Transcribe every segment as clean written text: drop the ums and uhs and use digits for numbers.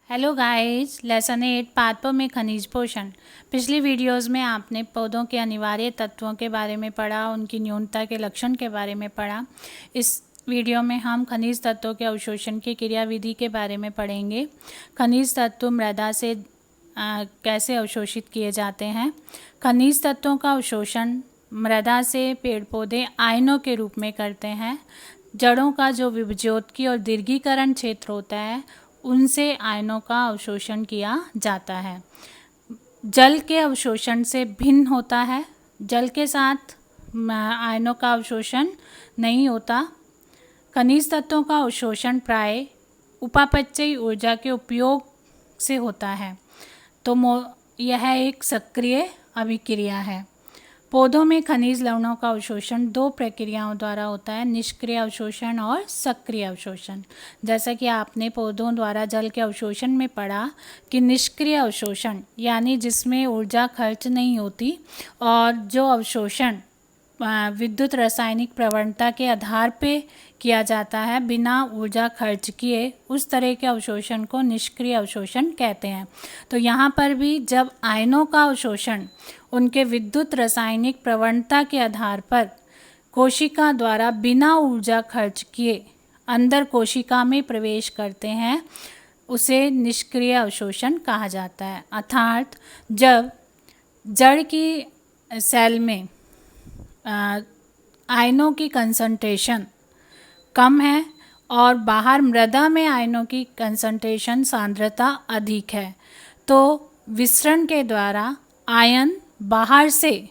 Hello guys, lesson 8 पादपों में खनिज पोषण। पिछली वीडियोस में आपने पौधों के अनिवार्य तत्वों के बारे में पढ़ा, उनकी न्यूनता के लक्षण के बारे में पढ़ा। इस वीडियो में हम खनिज तत्वों के अवशोषण की क्रियाविधि के बारे में पढ़ेंगे। खनिज तत्व मृदा से कैसे अवशोषित किए जाते हैं। खनिज तत्वों का अवशोषण मृदा से पेड़ पौधे आयनों के रूप में करते हैं। जड़ों का जो विभज्योतकी और दीर्घीकरण क्षेत्र होता है, उनसे आयनों का अवशोषण किया जाता है। जल के अवशोषण से भिन्न होता है। जल के साथ आयनों का अवशोषण नहीं होता। खनिज तत्वों का अवशोषण प्राय उपापचयी ऊर्जा के उपयोग से होता है। तो यह एक सक्रिय अभिक्रिया है। पौधों में खनिज लवणों का अवशोषण दो प्रक्रियाओं द्वारा होता है, निष्क्रिय अवशोषण और सक्रिय अवशोषण। जैसा कि आपने पौधों द्वारा जल के अवशोषण में पढ़ा कि निष्क्रिय अवशोषण यानी जिसमें ऊर्जा खर्च नहीं होती और जो अवशोषण विद्युत रासायनिक प्रवणता के आधार पे किया जाता है बिना ऊर्जा खर्च किए, उस तरह के अवशोषण को निष्क्रिय अवशोषण कहते हैं। तो यहाँ पर भी जब आयनों का अवशोषण उनके विद्युत रासायनिक प्रवणता के आधार पर कोशिका द्वारा बिना ऊर्जा खर्च किए अंदर कोशिका में प्रवेश करते हैं, उसे निष्क्रिय अवशोषण कहा जाता है। अर्थात जब जड़ की सेल में आयनों की कंसंट्रेशन कम है और बाहर मृदा में आयनों की कंसंट्रेशन सांद्रता अधिक है, तो विसरण के द्वारा आयन बाहर से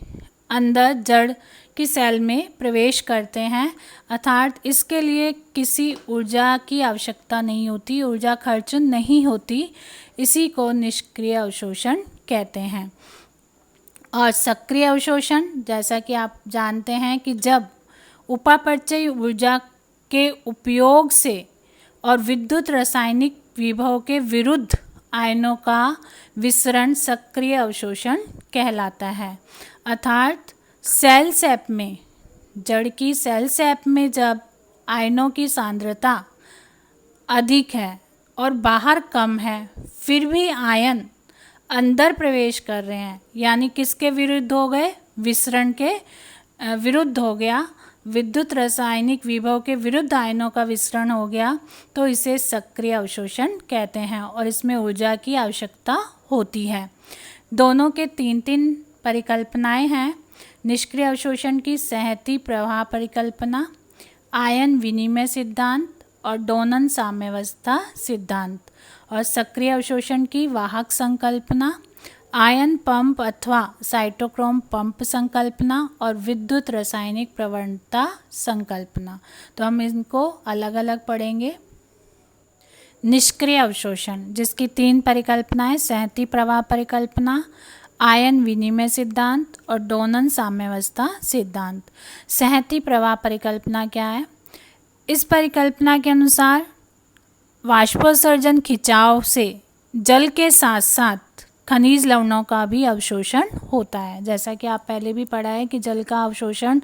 अंदर जड़ की सेल में प्रवेश करते हैं। अर्थात इसके लिए किसी ऊर्जा की आवश्यकता नहीं होती, ऊर्जा खर्च नहीं होती। इसी को निष्क्रिय अवशोषण कहते हैं। और सक्रिय अवशोषण, जैसा कि आप जानते हैं कि जब उपापचयी ऊर्जा के उपयोग से और विद्युत रासायनिक विभव के विरुद्ध आयनों का विसरण सक्रिय अवशोषण कहलाता है। अर्थात सेल सैप में, जड़ की सेल सैप में जब आयनों की सांद्रता अधिक है और बाहर कम है, फिर भी आयन अंदर प्रवेश कर रहे हैं, यानी किसके विरुद्ध हो गए? विसरण के विरुद्ध हो गया, विद्युत रासायनिक विभव के विरुद्ध आयनों का विसरण हो गया, तो इसे सक्रिय अवशोषण कहते हैं और इसमें ऊर्जा की आवश्यकता होती है। दोनों के तीन तीन परिकल्पनाएं हैं। निष्क्रिय अवशोषण की सहती प्रवाह परिकल्पना, आयन विनिमय सिद्धांत और डोनन साम्यावस्था सिद्धांत। और सक्रिय अवशोषण की वाहक संकल्पना, आयन पंप अथवा साइटोक्रोम पंप संकल्पना और विद्युत रासायनिक प्रवणता संकल्पना। तो हम इनको अलग अलग पढ़ेंगे। निष्क्रिय अवशोषण, जिसकी तीन परिकल्पनाएं, सहती प्रवाह परिकल्पना, आयन विनिमय सिद्धांत और डोनन साम्यावस्था सिद्धांत। सहती प्रवाह परिकल्पना क्या है? इस परिकल्पना के अनुसार वाष्पोत्सर्जन खिंचाव से जल के साथ साथ खनिज लवणों का भी अवशोषण होता है। जैसा कि आप पहले भी पढ़ा है कि जल का अवशोषण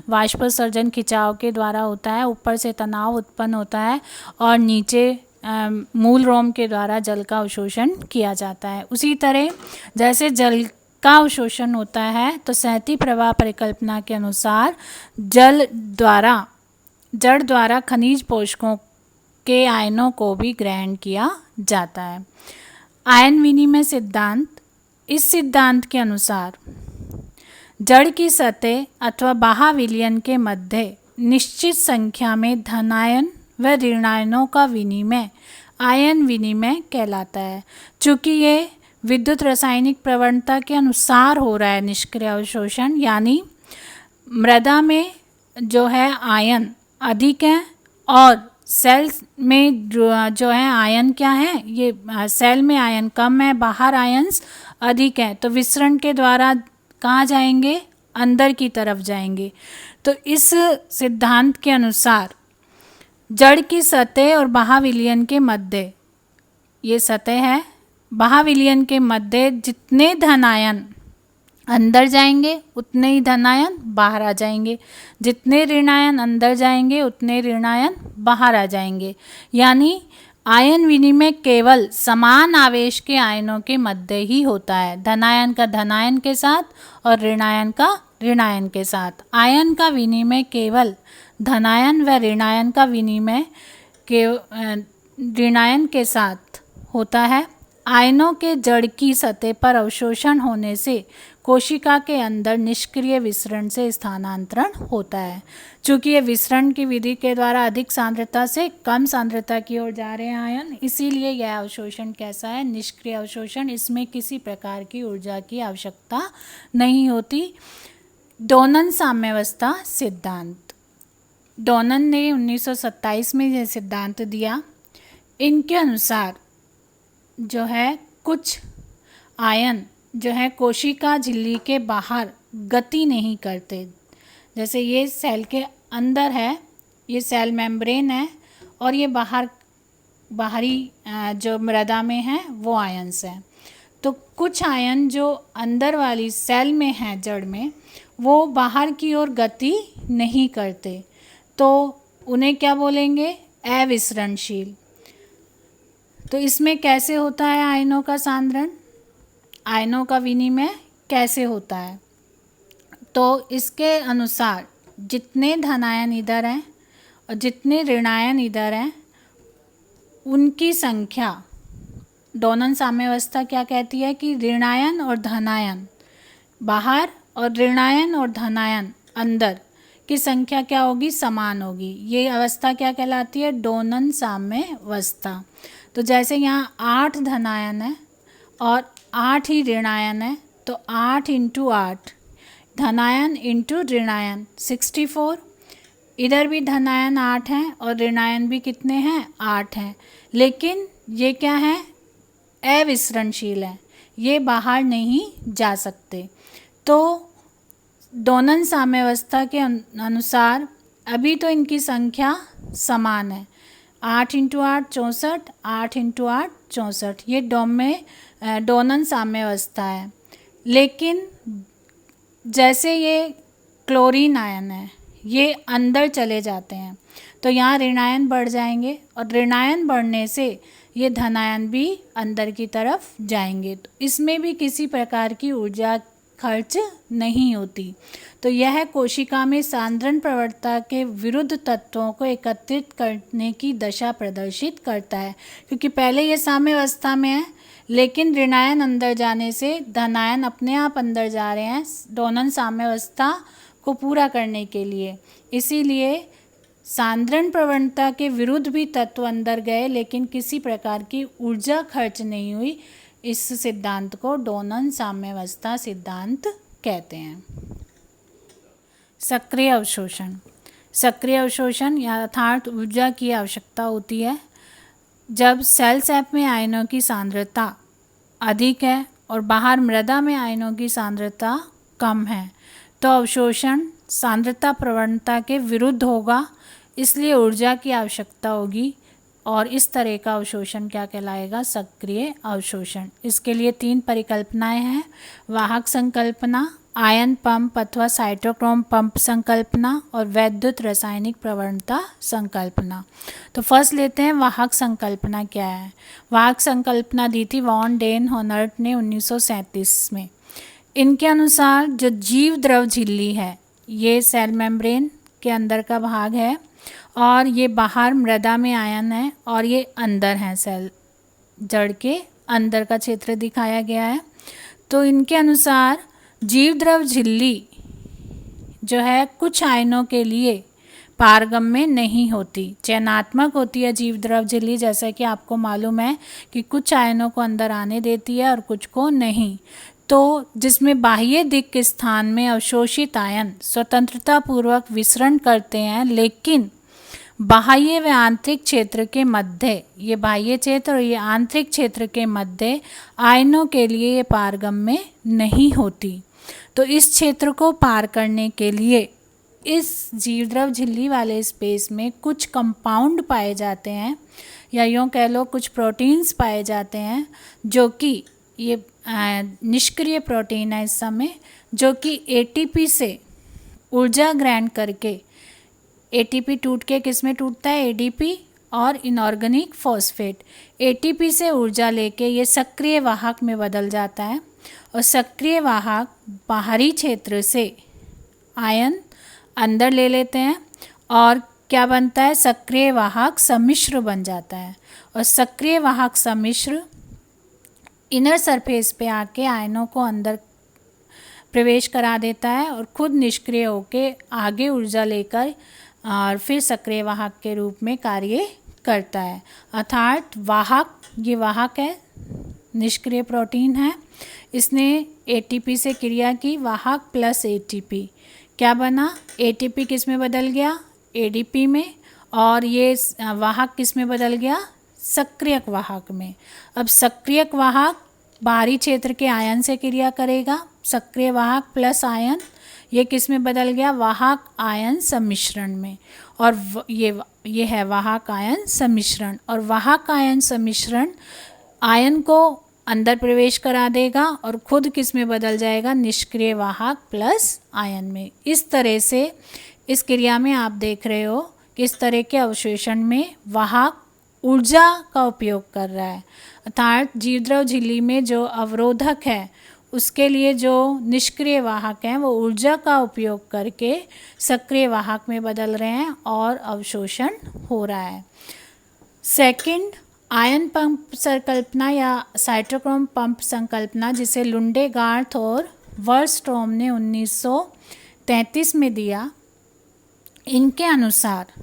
वाष्पोत्सर्जन खिंचाव के द्वारा होता है। ऊपर से तनाव उत्पन्न होता है और नीचे मूल रोम के द्वारा जल का अवशोषण किया जाता है। उसी तरह जैसे जल का अवशोषण होता है, तो सहती प्रवाह परिकल्पना के अनुसार जड़ द्वारा खनिज पोषकों के आयनों को भी ग्रहण किया जाता है। आयन विनिमय सिद्धांत, इस सिद्धांत के अनुसार जड़ की सतह अथवा बाह्य विलयन के मध्य निश्चित संख्या में धनायन व ऋणायनों का विनिमय आयन विनिमय कहलाता है। चूँकि ये विद्युत रासायनिक प्रवणता के अनुसार हो रहा है निष्क्रिय अवशोषण, यानी मृदा में जो है आयन अधिक है और सेल में जो है आयन क्या है, ये सेल में आयन कम है, बाहर आयन्स अधिक है, तो विसरण के द्वारा कहाँ जाएंगे? अंदर की तरफ जाएंगे। तो इस सिद्धांत के अनुसार जड़ की सतह और बाह्य विलयन के मध्य, ये सतह है, बाह्य विलयन के मध्य जितने धन आयन अंदर जाएंगे उतने ही धनायन बाहर आ जाएंगे, जितने ऋणायन अंदर जाएंगे उतने ऋणायन बाहर आ जाएंगे। यानी आयन विनिमय केवल समान आवेश के आयनों के मध्य ही होता है, धनायन का धनायन के साथ और ऋणायन का ऋणायन के साथ। आयन का विनिमय केवल धनायन व ऋणायन का विनिमय के ऋणायन के साथ होता है। आयनों के जड़ की सतह पर अवशोषण होने से कोशिका के अंदर निष्क्रिय विसरण से स्थानांतरण होता है। चूँकि ये विसरण की विधि के द्वारा अधिक सांद्रता से कम सांद्रता की ओर जा रहे हैं आयन, इसीलिए यह अवशोषण कैसा है, निष्क्रिय अवशोषण। इसमें किसी प्रकार की ऊर्जा की आवश्यकता नहीं होती। डोनन साम्यावस्था सिद्धांत, डोनन ने 1927 में यह सिद्धांत दिया। इनके अनुसार जो है कुछ आयन जो है कोशिका झिल्ली के बाहर गति नहीं करते। जैसे ये सेल के अंदर है, ये सेल मेम्ब्रेन है और ये बाहरी जो मृदा में है वो आयन्स हैं। तो कुछ आयन जो अंदर वाली सेल में है, जड़ में, वो बाहर की ओर गति नहीं करते, तो उन्हें क्या बोलेंगे, अविसरणशील। तो इसमें कैसे होता है आयनों का सांद्रण, आयनों का विनिमय कैसे होता है? तो इसके अनुसार जितने धनायन इधर हैं और जितने ऋणायन इधर हैं, उनकी संख्या, डोनन साम्यावस्था क्या कहती है कि ऋणायन और धनायन बाहर और ऋणायन और धनायन अंदर की संख्या क्या होगी, समान होगी। ये अवस्था क्या कहलाती है, डोनन साम्यावस्था। तो जैसे यहाँ 8 धनायन है और 8 ही ऋणायन है, तो 8 इंटू 8 धनायन इंटू ऋणायन 64। इधर भी धनायन 8 हैं और ऋणायन भी कितने हैं, 8 हैं। लेकिन ये क्या है, अविसरणशील है, ये बाहर नहीं जा सकते। तो डोनन साम्यावस्था के अनुसार अभी तो इनकी संख्या समान है, 8 इंटू 8 64, 8 इंटू 8 64, ये डोनन साम्यावस्था है। लेकिन जैसे ये क्लोरीन आयन है, ये अंदर चले जाते हैं, तो यहाँ ऋणायन बढ़ जाएंगे और ऋणायन बढ़ने से ये धनायन भी अंदर की तरफ जाएंगे। तो इसमें भी किसी प्रकार की ऊर्जा खर्च नहीं होती। तो यह कोशिका में सांद्रण प्रवणता के विरुद्ध तत्वों को एकत्रित करने की दशा प्रदर्शित करता है, क्योंकि पहले ये साम्यावस्था में है, लेकिन ऋणायन अंदर जाने से धनायन अपने आप अंदर जा रहे हैं डोनन साम्यावस्था को पूरा करने के लिए। इसीलिए सांद्रण प्रवणता के विरुद्ध भी तत्व अंदर गए, लेकिन किसी प्रकार की ऊर्जा खर्च नहीं हुई। इस सिद्धांत को डोनन साम्यावस्था सिद्धांत कहते हैं। सक्रिय अवशोषण, सक्रिय अवशोषण यथार्थ ऊर्जा की आवश्यकता होती है जब सेल सैप में आयनों की सांद्रता अधिक है और बाहर मृदा में आयनों की सांद्रता कम है, तो अवशोषण सांद्रता प्रवणता के विरुद्ध होगा, इसलिए ऊर्जा की आवश्यकता होगी और इस तरह का अवशोषण क्या कहलाएगा, सक्रिय अवशोषण। इसके लिए 3 परिकल्पनाएं हैं, वाहक संकल्पना, आयन पंप अथवा साइटोक्रोम पंप संकल्पना और वैद्युत रासायनिक प्रवणता संकल्पना। तो फर्स्ट लेते हैं वाहक संकल्पना क्या है। वाहक संकल्पना दी थी वॉन डेन होनर्ट ने 1937 में। इनके अनुसार जो जीव द्रव झिल्ली है, ये सेल मेम्ब्रेन के अंदर का भाग है और ये बाहर मृदा में आयन है और ये अंदर है, सेल जड़ के अंदर का क्षेत्र दिखाया गया है। तो इनके अनुसार जीव द्रव झिल्ली जो है कुछ आयनों के लिए पारगम्य नहीं होती, चयनात्मक होती है जीव द्रव झिल्ली। जैसा कि आपको मालूम है कि कुछ आयनों को अंदर आने देती है और कुछ को नहीं। तो जिसमें बाह्य दिक् स्थान में अवशोषित आयन स्वतंत्रता पूर्वक विसरण करते हैं, लेकिन बाह्य व आंतरिक क्षेत्र के मध्य, ये बाह्य क्षेत्र और ये आंतरिक क्षेत्र के मध्य आयनों के लिए ये पारगम्य नहीं होती। तो इस क्षेत्र को पार करने के लिए इस जीवद्रव झिल्ली वाले स्पेस में कुछ कंपाउंड पाए जाते हैं, या यूँ कह लो कुछ प्रोटीन्स पाए जाते हैं, जो कि ये निष्क्रिय प्रोटीन है इस समय, जो कि एटीपी से ऊर्जा ग्रहण करके, एटीपी टूट के किस में टूटता है, एडीपी और इनऑर्गेनिक फॉस्फेट। एटीपी से ऊर्जा लेके ये सक्रिय वाहक में बदल जाता है और सक्रिय वाहक बाहरी क्षेत्र से आयन अंदर ले लेते हैं और क्या बनता है, सक्रिय वाहक सम्मिश्र बन जाता है। और सक्रिय वाहक सम्मिश्र इनर सरफेस पे आके आयनों को अंदर प्रवेश करा देता है और खुद निष्क्रिय होके आगे ऊर्जा लेकर और फिर सक्रिय वाहक के रूप में कार्य करता है। अर्थात वाहक, ये वाहक है, निष्क्रिय प्रोटीन है, इसने एटीपी से क्रिया की, वाहक प्लस एटीपी क्या बना, एटीपी किस में बदल गया, एडीपी में, और ये वाहक किस में बदल गया, सक्रियक वाहक में। अब सक्रियक वाहक बाहरी क्षेत्र के आयन से क्रिया करेगा, सक्रिय वाहक प्लस आयन, ये किस में बदल गया, वाहक आयन सम्मिश्रण में। और ये है वाहक आयन सम्मिश्रण। और वाहक आयन सम्मिश्रण आयन को अंदर प्रवेश करा देगा और खुद किस में बदल जाएगा, निष्क्रिय वाहक प्लस आयन में। इस तरह से इस क्रिया में आप देख रहे हो किस तरह के अवशोषण में वाहक ऊर्जा का उपयोग कर रहा है। अर्थात जीवद्रव झिल्ली में जो अवरोधक है उसके लिए जो निष्क्रिय वाहक हैं वो ऊर्जा का उपयोग करके सक्रिय वाहक में बदल रहे हैं और अवशोषण हो रहा है। सेकंड, आयन पंप संकल्पना या साइटोक्रोम पंप संकल्पना, जिसे लुंडेगार्थ और वर्स्ट्रोम ने 1933 में दिया। इनके अनुसार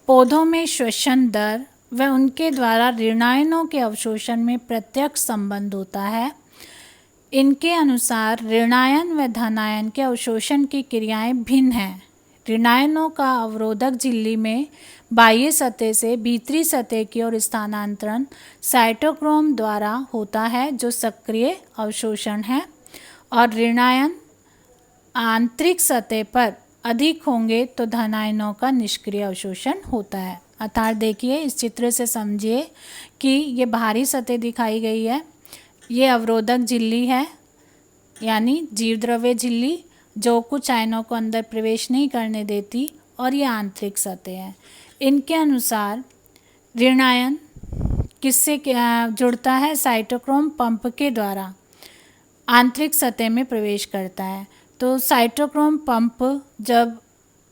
पौधों में श्वसन दर व उनके द्वारा ऋणायनों के अवशोषण में प्रत्यक्ष संबंध होता है। इनके अनुसार ऋणायन व धनायन के अवशोषण की क्रियाएं भिन्न हैं। ऋणायनों का अवरोधक झिल्ली में बाह्य सतह से भीतरी सतह की ओर स्थानांतरण साइटोक्रोम द्वारा होता है जो सक्रिय अवशोषण है, और ऋणायन आंतरिक सतह पर अधिक होंगे तो धनायनों का निष्क्रिय अवशोषण होता है। अर्थात देखिए, इस चित्र से समझिए कि ये बाहरी सतह दिखाई गई है, ये अवरोधक झिल्ली है यानी जीवद्रव्य झिल्ली जो कुछ आयनों को अंदर प्रवेश नहीं करने देती, और ये आंतरिक सतह है। इनके अनुसार ऋणायन किससे जुड़ता है, साइटोक्रोम पंप के द्वारा आंतरिक सतह में प्रवेश करता है। तो साइटोक्रोम पंप, जब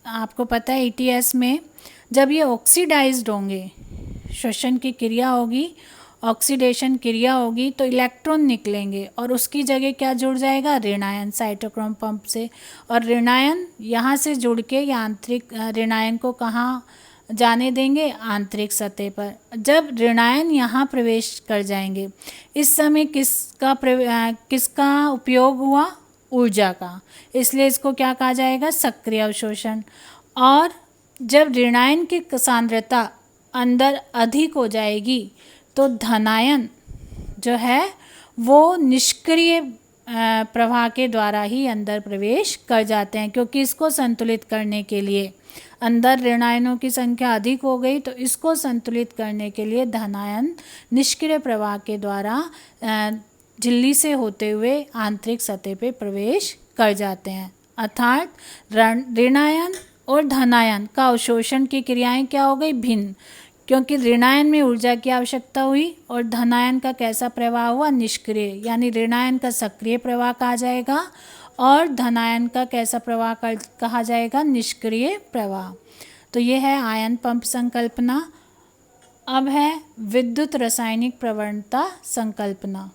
आपको पता है ईटीएस में जब ये ऑक्सीडाइज्ड होंगे, श्वसन की क्रिया होगी, ऑक्सीडेशन क्रिया होगी, तो इलेक्ट्रॉन निकलेंगे और उसकी जगह क्या जुड़ जाएगा, ऋणायन साइटोक्रोम पंप से। और ऋणायन यहाँ से जुड़ के या आंतरिक ऋणायन को कहाँ जाने देंगे, आंतरिक सतह पर। जब ऋणायन यहाँ प्रवेश कर जाएंगे, इस समय किसका उपयोग हुआ, ऊर्जा का, इसलिए इसको क्या कहा जाएगा, सक्रिय अवशोषण। और जब ऋणायन की सांद्रता अंदर अधिक हो जाएगी तो धनायन जो है वो निष्क्रिय प्रवाह के द्वारा ही अंदर प्रवेश कर जाते हैं, क्योंकि इसको संतुलित करने के लिए अंदर ऋणायनों की संख्या अधिक हो गई, तो इसको संतुलित करने के लिए धनायन निष्क्रिय प्रवाह के द्वारा झिल्ली से होते हुए आंतरिक सतह पे प्रवेश कर जाते हैं। अर्थात ऋणायन और धनायन का अवशोषण की क्रियाएं क्या हो गई, भिन्न, क्योंकि ऋणायन में ऊर्जा की आवश्यकता हुई और धनायन का कैसा प्रवाह हुआ, निष्क्रिय, यानी ऋणायन का सक्रिय प्रवाह कहा जाएगा और धनायन का कैसा प्रवाह कहा जाएगा, निष्क्रिय प्रवाह। तो ये है आयन पंप संकल्पना। अब है विद्युत रासायनिक प्रवणता संकल्पना।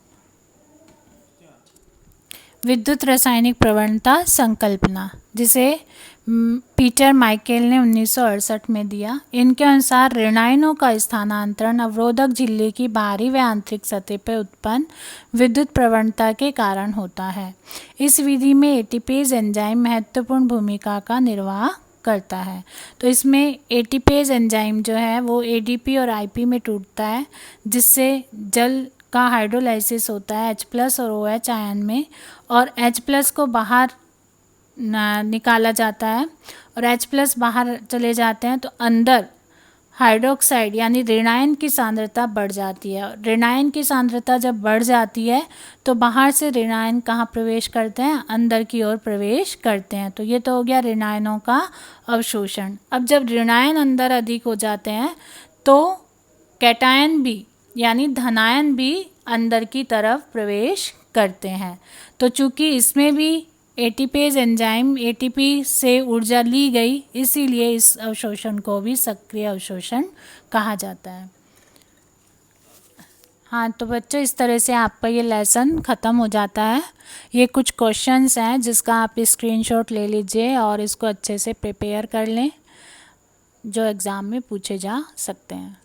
विद्युत रासायनिक प्रवणता संकल्पना, जिसे पीटर माइकेल ने 1968 में दिया। इनके अनुसार ऋणायनों का स्थानांतरण अवरोधक झिल्ली की बाहरी व आंतरिक सतह पर उत्पन्न विद्युत प्रवणता के कारण होता है। इस विधि में एटीपेज एंजाइम महत्वपूर्ण भूमिका का निर्वाह करता है। तो इसमें एटीपेज एंजाइम जो है वो एडीपी और आईपी में टूटता है, जिससे जल का हाइड्रोलाइसिस होता है H+ और OH आयन में, और H+ को बाहर निकाला जाता है और H+ बाहर चले जाते हैं, तो अंदर हाइड्रोक्साइड यानी ऋणायन की सांद्रता बढ़ जाती है। ऋणायन की सांद्रता जब बढ़ जाती है तो बाहर से ऋणायन कहाँ प्रवेश करते हैं, अंदर की ओर प्रवेश करते हैं। तो ये तो हो गया ऋणायनों का अवशोषण। अब जब ऋणायन अंदर अधिक हो जाते हैं तो कैटायन भी यानी धनायन भी अंदर की तरफ प्रवेश करते हैं। तो चूंकि इसमें भी एटीपेज एंजाइम एटीपी से ऊर्जा ली गई, इसीलिए इस अवशोषण को भी सक्रिय अवशोषण कहा जाता है। हाँ, तो बच्चों इस तरह से आपका ये लेसन ख़त्म हो जाता है। ये कुछ क्वेश्चंस हैं जिसका आप स्क्रीनशॉट ले लीजिए और इसको अच्छे से प्रिपेयर कर लें, जो एग्ज़ाम में पूछे जा सकते हैं।